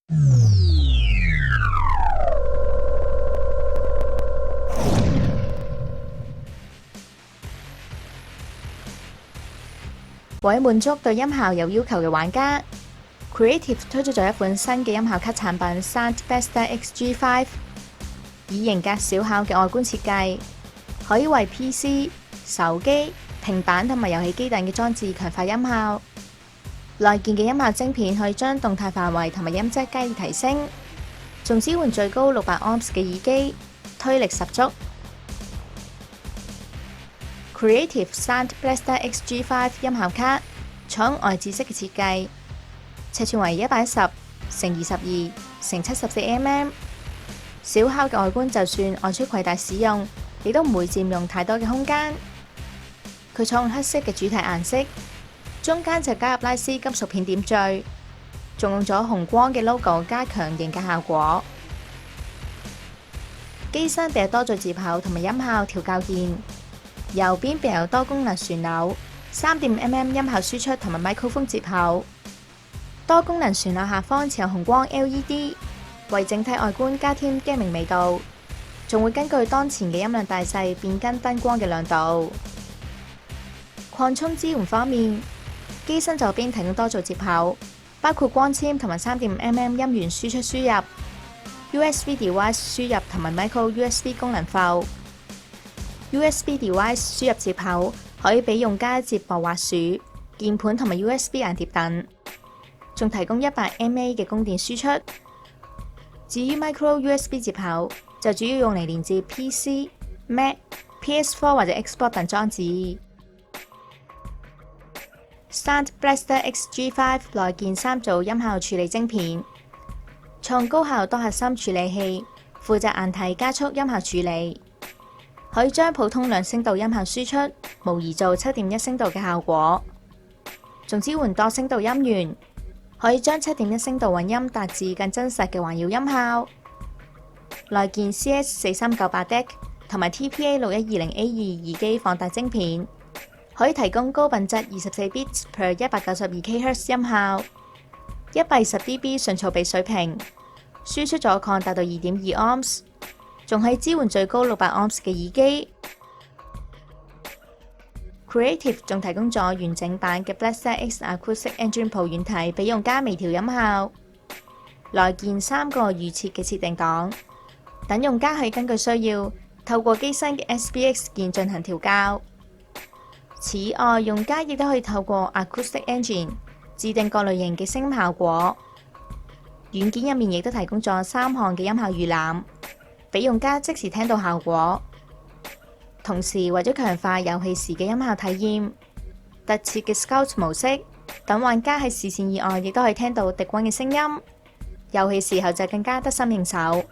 為滿足對音效有要求嘅玩家， Creative 推出咗一款新嘅音效卡產品 Sound Blaster X-G5， 以型格小巧嘅外觀設計，可以為 PC、手機、平板同埋遊戲機等嘅裝置強化音效。內建嘅音效晶片可以將動態範圍同埋音質加以提升，仲支援最高600安士嘅耳機，推力十足。Creative Sound Blaster X-G5 音效卡採用外置式嘅設計，尺寸為110×22×74mm， 小巧嘅外觀就算外出攜帶使用，亦都唔會佔用太多嘅空間。佢採用黑色嘅主題顏色，中間就加入拉絲金屬片點綴，仲用咗紅光嘅 logo 加強型格效果。機身備有多序接口同埋音效調校鍵。右邊備有多功能旋鈕、3.5mm 音效輸出同埋麥克風接口。多功能旋鈕下方設有紅光 LED， 為整體外觀加添 gaming 味道。仲會根據當前嘅音量大細變更燈光嘅亮度。擴充支援方面，機身左邊提供多序接口，包括光纖同埋 3.5mm 音源輸出輸入、USB device 輸入同埋 micro USB 功能埠。USB device 輸入接口可以俾用家接駁滑鼠、鍵盤同埋 USB 硬碟等，仲提供100mA 嘅供電輸出。至於 micro USB 接口就主要用嚟連接 PC、Mac、PS4 或者 Xbox 等裝置。Sound Blaster X-G5 內建3組音效處理晶片，創高效多核心處理器，負責硬體加速音效處理。可以將普通2聲道音效輸出模擬做7.1聲道嘅效果，仲支援多聲道音源，可以將7.1聲道混音達至更真實嘅環繞音效。內建 CS4398 DAC 同埋 TPA6120A2 耳機放大晶片，可以提供高品質24 bits per 192 kHz 音效，120 dB 純噪比水平，輸出阻抗達到2.2安士。仲可以支援最高600安士嘅耳機。Creative 仲提供咗完整版嘅 Blaster X Acoustic Engine Pro 軟體俾用家微調音效，內建3個預設嘅設定檔，等用家可以根據需要透過機身嘅 SPX 鍵進行調校。此外，用家亦都可以透過 Acoustic Engine 自定各類型嘅聲音效果。軟件入面亦都提供咗3項嘅音效預覽，俾用家即時聽到效果。同時為咗強化遊戲時嘅音效體驗，特設嘅 Scout 模式，等玩家喺視線以外亦都可以聽到敵軍嘅聲音，遊戲時候就更加得心應手。